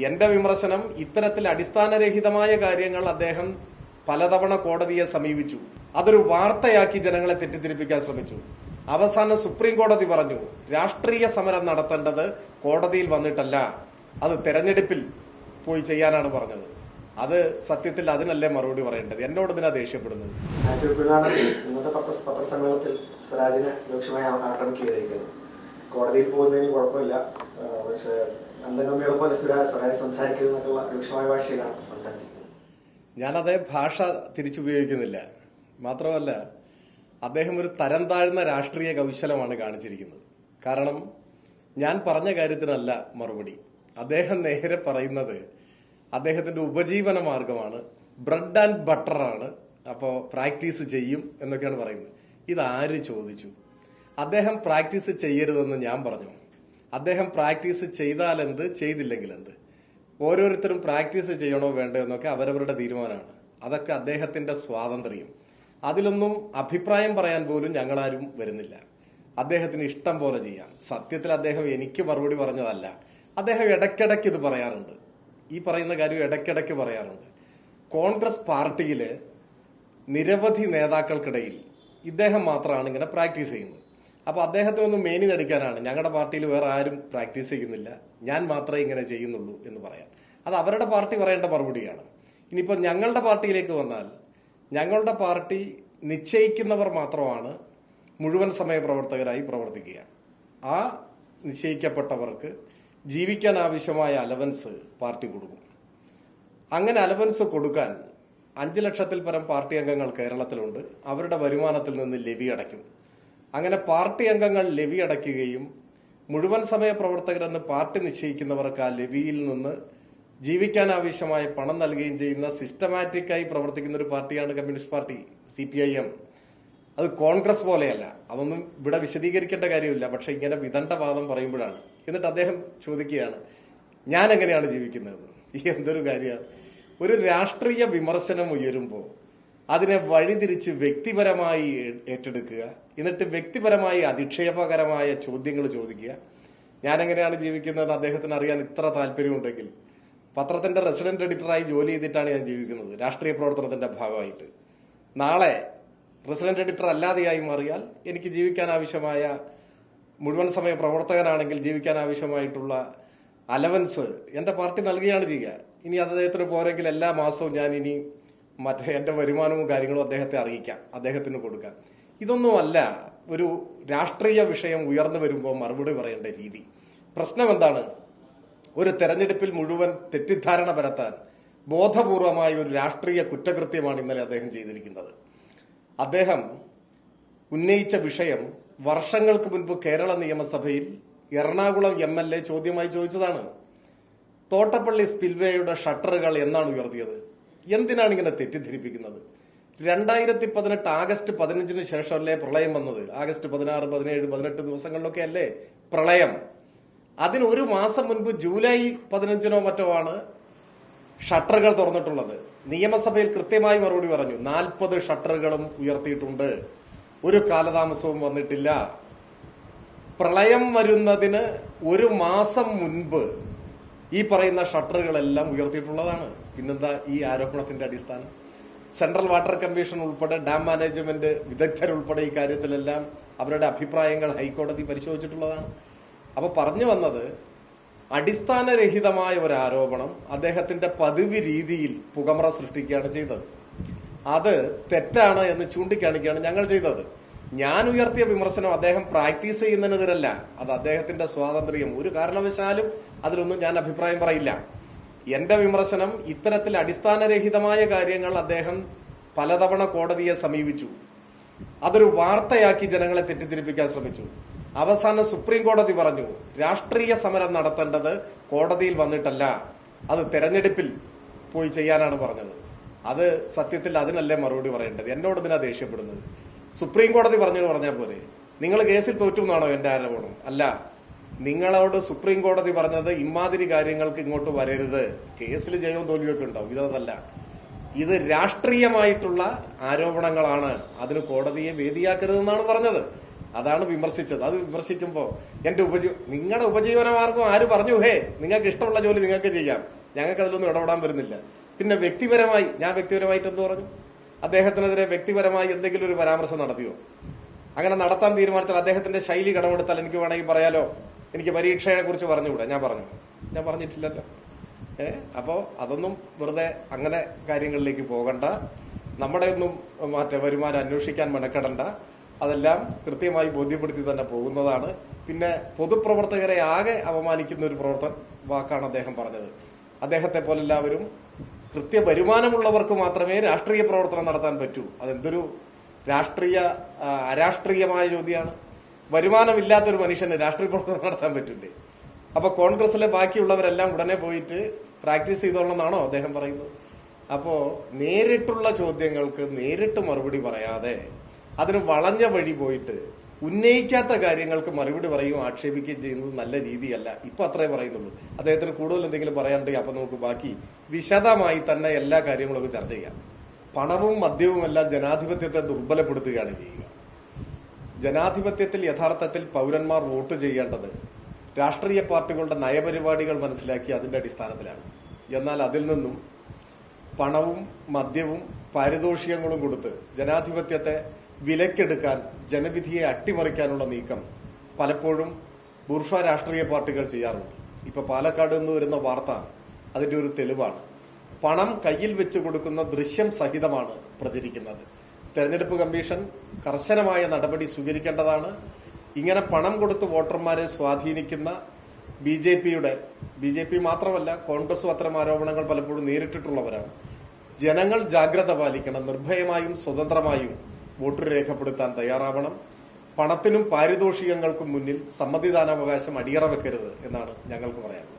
എന്റെ വിമർശനം ഇത്തരത്തിൽ അടിസ്ഥാനരഹിതമായ കാര്യങ്ങൾ അദ്ദേഹം പലതവണ കോടതിയെ സമീപിച്ചു. അതൊരു വാർത്തയാക്കി ജനങ്ങളെ തെറ്റിദ്ധരിപ്പിക്കാൻ ശ്രമിച്ചു. അവസാനം സുപ്രീം കോടതി പറഞ്ഞു രാഷ്ട്രീയ സമരം നടത്തേണ്ടത് കോടതിയിൽ വന്നിട്ടല്ല, അത് തെരഞ്ഞെടുപ്പിൽ പോയി ചെയ്യാനാണ് പറഞ്ഞത്. അത് സത്യത്തിൽ അതിനല്ലേ മറുപടി പറയേണ്ടത്? എന്നോട് ഇതിനാ ദേഷ്യപ്പെടുന്നത്. ഇന്നത്തെ പത്രസമ്മേളനത്തിൽ സ്വരാജിനെ രൂക്ഷമായി ആക്രമിക്കുകയായിരിക്കുന്നു. കോടതിയിൽ പോകുന്നതിന് കുഴപ്പമില്ല, പക്ഷേ അന്തംഗമ്മിയോടൊപ്പം സ്വരാജ് സംസാരിക്കുന്നതിനുള്ള രൂക്ഷമായ ഭാഷയിലാണ് സംസാരിച്ചിരിക്കുന്നത്. ഞാനതേ ഭാഷ തിരിച്ചുപയോഗിക്കുന്നില്ല. മാത്രമല്ല, അദ്ദേഹം ഒരു തരം താഴ്ന്ന രാഷ്ട്രീയ കൗശലമാണ് കാണിച്ചിരിക്കുന്നത്. കാരണം ഞാൻ പറഞ്ഞ കാര്യത്തിനല്ല മറുപടി. അദ്ദേഹം നേരെ പറയുന്നത് അദ്ദേഹത്തിന്റെ ഉപജീവന മാർഗമാണ്, ബ്രെഡ് ആൻഡ് ബട്ടറാണ്, അപ്പോൾ പ്രാക്ടീസ് ചെയ്യും എന്നൊക്കെയാണ് പറയുന്നത്. ഇതാര് ചോദിച്ചു? അദ്ദേഹം പ്രാക്ടീസ് ചെയ്യരുതെന്ന് ഞാൻ പറഞ്ഞു. അദ്ദേഹം പ്രാക്ടീസ് ചെയ്താൽ എന്ത്, ചെയ്തില്ലെങ്കിൽ എന്ത്? ഓരോരുത്തരും പ്രാക്ടീസ് ചെയ്യണോ വേണ്ടോ എന്നൊക്കെ അവരവരുടെ തീരുമാനമാണ്. അതൊക്കെ അദ്ദേഹത്തിന്റെ സ്വാതന്ത്ര്യം. അതിലൊന്നും അഭിപ്രായം പറയാൻ പോലും ഞങ്ങളാരും വരുന്നില്ല. അദ്ദേഹത്തിന് ഇഷ്ടം പോലെ ചെയ്യാം. സത്യത്തിൽ അദ്ദേഹം എനിക്ക് മറുപടി പറഞ്ഞതല്ല. അദ്ദേഹം ഇടയ്ക്കിടയ്ക്ക് ഇത് പറയാറുണ്ട്. ഈ പറയുന്ന കാര്യം ഇടയ്ക്കിടയ്ക്ക് പറയാറുണ്ട്. കോൺഗ്രസ് പാർട്ടിയിലെ നിരവധി നേതാക്കൾക്കിടയിൽ ഇദ്ദേഹം മാത്രമാണ് ഇങ്ങനെ പ്രാക്ടീസ് ചെയ്യുന്നത്. അപ്പൊ അദ്ദേഹത്തിനൊന്ന് മേനി നടിക്കാനാണ് ഞങ്ങളുടെ പാർട്ടിയിൽ വേറെ ആരും പ്രാക്ടീസ് ചെയ്യുന്നില്ല, ഞാൻ മാത്രമേ ഇങ്ങനെ ചെയ്യുന്നുള്ളൂ എന്ന് പറയാൻ. അത് അവരുടെ പാർട്ടി പറയേണ്ട മറുപടിയാണ്. ഇനിയിപ്പോ ഞങ്ങളുടെ പാർട്ടിയിലേക്ക് വന്നാൽ, ഞങ്ങളുടെ പാർട്ടി നിശ്ചയിക്കുന്നവർ മാത്രമാണ് മുഴുവൻ സമയ പ്രവർത്തകരായി പ്രവർത്തിക്കുക. ആ നിശ്ചയിക്കപ്പെട്ടവർക്ക് ജീവിക്കാൻ ആവശ്യമായ അലവൻസ് പാർട്ടി കൊടുക്കും. അങ്ങനെ അലവൻസ് കൊടുക്കാൻ 5 ലക്ഷത്തിൽ പരം പാർട്ടി അംഗങ്ങൾ കേരളത്തിലുണ്ട്. അവരുടെ വരുമാനത്തിൽ നിന്ന് ലെവി അടയ്ക്കും. അങ്ങനെ പാർട്ടി അംഗങ്ങൾ ലെവി അടയ്ക്കുകയും മുഴുവൻ സമയ പ്രവർത്തകരെന്ന് പാർട്ടി നിശ്ചയിക്കുന്നവർക്ക് ആ ലെവിയിൽ നിന്ന് ജീവിക്കാൻ ആവശ്യമായ പണം നൽകുകയും ചെയ്യുന്ന സിസ്റ്റമാറ്റിക്കായി പ്രവർത്തിക്കുന്ന ഒരു പാർട്ടിയാണ് കമ്മ്യൂണിസ്റ്റ് പാർട്ടി, CPIM. അത് കോൺഗ്രസ് പോലെയല്ല. അതൊന്നും ഇവിടെ വിശദീകരിക്കേണ്ട കാര്യമില്ല. പക്ഷെ ഇങ്ങനെ വിദണ്ഡവാദം പറയുമ്പോഴാണ്. എന്നിട്ട് അദ്ദേഹം ചോദിക്കുകയാണ് ഞാൻ എങ്ങനെയാണ് ജീവിക്കുന്നത്. ഈ എന്തൊരു കാര്യമാണ്! ഒരു രാഷ്ട്രീയ വിമർശനം ഉയരുമ്പോൾ അതിനെ വഴിതിരിച്ച് വ്യക്തിപരമായി ഏറ്റെടുക്കുക, എന്നിട്ട് വ്യക്തിപരമായി അധിക്ഷേപകരമായ ചോദ്യങ്ങൾ ചോദിക്കുക. ഞാൻ എങ്ങനെയാണ് ജീവിക്കുന്നത് അദ്ദേഹത്തിന് അറിയാൻ ഇത്ര താല്പര്യമുണ്ടെങ്കിൽ, പത്രത്തിന്റെ റെസിഡന്റ് എഡിറ്ററായി ജോലി ചെയ്തിട്ടാണ് ഞാൻ ജീവിക്കുന്നത്, രാഷ്ട്രീയ പ്രവർത്തനത്തിന്റെ ഭാഗമായിട്ട്. നാളെ റെസിഡന്റ് എഡിറ്റർ അല്ലാതെയായി മാറിയാൽ എനിക്ക് ജീവിക്കാൻ ആവശ്യമായ, മുഴുവൻ സമയ പ്രവർത്തകനാണെങ്കിൽ ജീവിക്കാൻ ആവശ്യമായിട്ടുള്ള അലവൻസ് എന്റെ പാർട്ടി നൽകുകയാണ് ചെയ്യുക. ഇനി അദ്ദേഹത്തിന് പോരെങ്കിൽ എല്ലാ മാസവും ഞാൻ ഇനി മറ്റേ എന്റെ വരുമാനവും കാര്യങ്ങളും അദ്ദേഹത്തെ അറിയിക്കാം, അദ്ദേഹത്തിന് കൊടുക്കാം. ഇതൊന്നുമല്ല ഒരു രാഷ്ട്രീയ വിഷയം ഉയർന്നു വരുമ്പോൾ മറുപടി പറയേണ്ട രീതി. പ്രശ്നം എന്താണ്? ഒരു തെരഞ്ഞെടുപ്പിൽ മുഴുവൻ തെറ്റിദ്ധാരണ പരത്താൻ ബോധപൂർവമായ ഒരു രാഷ്ട്രീയ കുറ്റകൃത്യമാണ് ഇന്നലെ അദ്ദേഹം ചെയ്തിരിക്കുന്നത്. അദ്ദേഹം ഉന്നയിച്ച വിഷയം വർഷങ്ങൾക്ക് മുൻപ് കേരള നിയമസഭയിൽ എറണാകുളം MLA ചോദ്യമായി ചോദിച്ചതാണ്. തോട്ടപ്പള്ളി സ്പിൽവേയുടെ ഷട്ടറുകൾ എന്നാണ് ഉയർത്തിയത്? എന്തിനാണ് ഇങ്ങനെ തെറ്റിദ്ധരിപ്പിക്കുന്നത്? 2018 ആഗസ്റ്റ് 15 ശേഷമല്ലേ പ്രളയം വന്നത്? ആഗസ്റ്റ് 16, 17, 18 ദിവസങ്ങളിലൊക്കെ അല്ലേ പ്രളയം? അതിന് ഒരു മാസം മുൻപ് ജൂലൈ 15 മറ്റോ ആണ് ഷട്ടറുകൾ തുറന്നിട്ടുള്ളത്. നിയമസഭയിൽ കൃത്യമായി മറുപടി പറഞ്ഞു. 40 ഷട്ടറുകളും ഉയർത്തിയിട്ടുണ്ട്, ഒരു കാലതാമസവും വന്നിട്ടില്ല. പ്രളയം വരുന്നതിന് ഒരു മാസം മുൻപ് ഈ പറയുന്ന ഷട്ടറുകളെല്ലാം ഉയർത്തിയിട്ടുള്ളതാണ്. പിന്നെന്താ ഈ ആരോപണത്തിന്റെ അടിസ്ഥാനം? സെൻട്രൽ വാട്ടർ കമ്മീഷൻ ഉൾപ്പെടെ ഡാം മാനേജ്മെന്റ് വിദഗ്ധരുൾപ്പെടെ ഈ കാര്യത്തിലെല്ലാം അവരുടെ അഭിപ്രായങ്ങൾ ഹൈക്കോടതി പരിശോധിച്ചിട്ടുള്ളതാണ്. അപ്പൊ പറഞ്ഞു വന്നത്, അടിസ്ഥാനരഹിതമായ ഒരു ആരോപണം അദ്ദേഹത്തിന്റെ പതിവ് രീതിയിൽ പുകമറ സൃഷ്ടിക്കുകയാണ് ചെയ്തത്. അത് തെറ്റാണ് എന്ന് ചൂണ്ടിക്കാണിക്കുകയാണ് ഞങ്ങൾ ചെയ്തത്. ഞാൻ ഉയർത്തിയ വിമർശനം അദ്ദേഹം പ്രാക്ടീസ് ചെയ്യുന്നതിനെതിരല്ല, അത് അദ്ദേഹത്തിന്റെ സ്വാതന്ത്ര്യം. ഒരു കാരണവശാലും അതിലൊന്നും ഞാൻ അഭിപ്രായം പറയില്ല. എന്റെ വിമർശനം ഇത്തരത്തിൽ അടിസ്ഥാനരഹിതമായ കാര്യങ്ങൾ അദ്ദേഹം പലതവണ കോടതിയെ സമീപിച്ചു. അതൊരു വാർത്തയാക്കി ജനങ്ങളെ തെറ്റിദ്ധരിപ്പിക്കാൻ ശ്രമിച്ചു. അവസാനം സുപ്രീം കോടതി പറഞ്ഞു രാഷ്ട്രീയ സമരം നടത്തേണ്ടത് കോടതിയിൽ വന്നിട്ടല്ല, അത് തെരഞ്ഞെടുപ്പിൽ പോയി ചെയ്യാനാണ് പറഞ്ഞത്. അത് സത്യത്തിൽ അതിനല്ലേ മറുപടി പറയേണ്ടത്? എന്നോട് ഇതിനാ ദേഷ്യപ്പെടുന്നത്. സുപ്രീം കോടതി പറഞ്ഞാൽ പോലെ നിങ്ങൾ കേസിൽ തോറ്റു എന്നാണോ എന്റെ ആരോപണം? അല്ല, നിങ്ങളോട് സുപ്രീം കോടതി പറഞ്ഞത് ഇമാതിരി കാര്യങ്ങൾക്ക് ഇങ്ങോട്ട് വരരുത്, കേസിൽ ജയവും തോൽവിയൊക്കെ ഉണ്ടാവും. ഇതല്ല, ഇത് രാഷ്ട്രീയമായിട്ടുള്ള ആരോപണങ്ങളാണ്, അതിന് കോടതിയെ വേദിയാക്കരുതെന്നാണ് പറഞ്ഞത്. അതാണ് വിമർശിച്ചത്. അത് വിമർശിക്കുമ്പോൾ നിങ്ങളുടെ ഉപജീവന മാർഗം ആര് പറഞ്ഞു? നിങ്ങൾക്ക് ഇഷ്ടമുള്ള ജോലി നിങ്ങൾക്ക് ചെയ്യാം, ഞങ്ങൾക്ക് അതിലൊന്നും ഇടപെടാൻ വരുന്നില്ല. പിന്നെ ഞാൻ വ്യക്തിപരമായിട്ട് എന്ത് പറഞ്ഞു? അദ്ദേഹത്തിനെതിരെ വ്യക്തിപരമായി എന്തെങ്കിലും ഒരു പരാമർശം നടത്തിയോ? അങ്ങനെ നടത്താൻ തീരുമാനിച്ചാൽ അദ്ദേഹത്തിന്റെ ശൈലി കടമെടുത്താൽ എനിക്ക് വേണമെങ്കിൽ പറയാലോ, എനിക്ക് പരീക്ഷയെ കുറിച്ച് പറഞ്ഞുകൂടെ? ഞാൻ പറഞ്ഞിട്ടില്ലല്ലോ. അപ്പോ അതൊന്നും വെറുതെ അങ്ങനെ കാര്യങ്ങളിലേക്ക് പോകണ്ട. നമ്മുടെ ഒന്നും വരുമാനം അന്വേഷിക്കാൻ മെനക്കെടണ്ട. അതെല്ലാം കൃത്യമായി ബോധ്യപ്പെടുത്തി തന്നെ പോകുന്നതാണ്. പിന്നെ പൊതുപ്രവർത്തകരെ ആകെ അപമാനിക്കുന്ന ഒരു വാക്കാണ് അദ്ദേഹം പറഞ്ഞത്. അദ്ദേഹത്തെ പോലെല്ലാവരും കൃത്യ വരുമാനമുള്ളവർക്ക് മാത്രമേ രാഷ്ട്രീയ പ്രവർത്തനം നടത്താൻ പറ്റൂ. അതെന്തൊരു അരാഷ്ട്രീയമായ ചോദ്യമാണ്. വരുമാനമില്ലാത്തൊരു മനുഷ്യന് രാഷ്ട്രീയ പ്രവർത്തനം നടത്താൻ പറ്റില്ലേ? അപ്പൊ കോൺഗ്രസിലെ ബാക്കിയുള്ളവരെല്ലാം ഉടനെ പോയിട്ട് പ്രാക്ടീസ് ചെയ്തോളണമെന്നാണോ അദ്ദേഹം പറയുന്നത്? അപ്പോ നേരിട്ടുള്ള ചോദ്യങ്ങൾക്ക് നേരിട്ട് മറുപടി പറയാതെ അതിന് വളഞ്ഞ വഴി പോയിട്ട് ഉന്നയിക്കാത്ത കാര്യങ്ങൾക്ക് മറുപടി പറയുകയും ആക്ഷേപിക്കുകയും ചെയ്യുന്നത് നല്ല രീതിയല്ല. ഇപ്പൊ അത്രേ പറയുന്നുള്ളൂ. അദ്ദേഹത്തിന് കൂടുതൽ എന്തെങ്കിലും പറയാനുണ്ടെങ്കിൽ അപ്പൊ നമുക്ക് ബാക്കി വിശദമായി തന്നെ എല്ലാ കാര്യങ്ങളും ചർച്ച ചെയ്യാം. പണവും മദ്യവും എല്ലാം ജനാധിപത്യത്തെ ദുർബലപ്പെടുത്തുകയാണ് ചെയ്യുക. ജനാധിപത്യത്തിൽ യഥാർത്ഥത്തിൽ പൗരന്മാർ വോട്ട് ചെയ്യേണ്ടത് രാഷ്ട്രീയ പാർട്ടികളുടെ നയപരിപാടികൾ മനസ്സിലാക്കി അതിന്റെ അടിസ്ഥാനത്തിലാണ്. എന്നാൽ അതിൽ നിന്നും പണവും മദ്യവും പാരിതോഷികങ്ങളും കൊടുത്ത് ജനാധിപത്യത്തെ വിലക്കെടുക്കാൻ, ജനവിധിയെ അട്ടിമറിക്കാനുള്ള നീക്കം പലപ്പോഴും ബൂർഷ്വാ രാഷ്ട്രീയ പാർട്ടികൾ ചെയ്യാറുണ്ട്. ഇപ്പൊ പാലക്കാട് നിന്ന് വരുന്ന വാർത്ത അതിന്റെ ഒരു തെളിവാണ്. പണം കയ്യിൽ വെച്ച് കൊടുക്കുന്ന ദൃശ്യം സഹിതമാണ് പ്രചരിക്കുന്നത്. തെരഞ്ഞെടുപ്പ് കമ്മീഷൻ കർശനമായ നടപടി സ്വീകരിക്കേണ്ടതാണ്. ഇങ്ങനെ പണം കൊടുത്ത് വോട്ടർമാരെ സ്വാധീനിക്കുന്ന ബി ജെ പി മാത്രമല്ല, കോൺഗ്രസും അത്തരം ആരോപണങ്ങൾ പലപ്പോഴും നേരിട്ടിട്ടുള്ളവരാണ്. ജനങ്ങൾ ജാഗ്രത പാലിക്കണം. നിർഭയമായും സ്വതന്ത്രമായും വോട്ട് രേഖപ്പെടുത്താൻ തയ്യാറാവണം. പണത്തിനും പാരിതോഷികങ്ങൾക്കും മുന്നിൽ സമ്മതിദാനാവകാശം അടിയറ വെക്കരുത് എന്നാണ് ഞങ്ങൾക്ക് പറയാനുള്ളത്.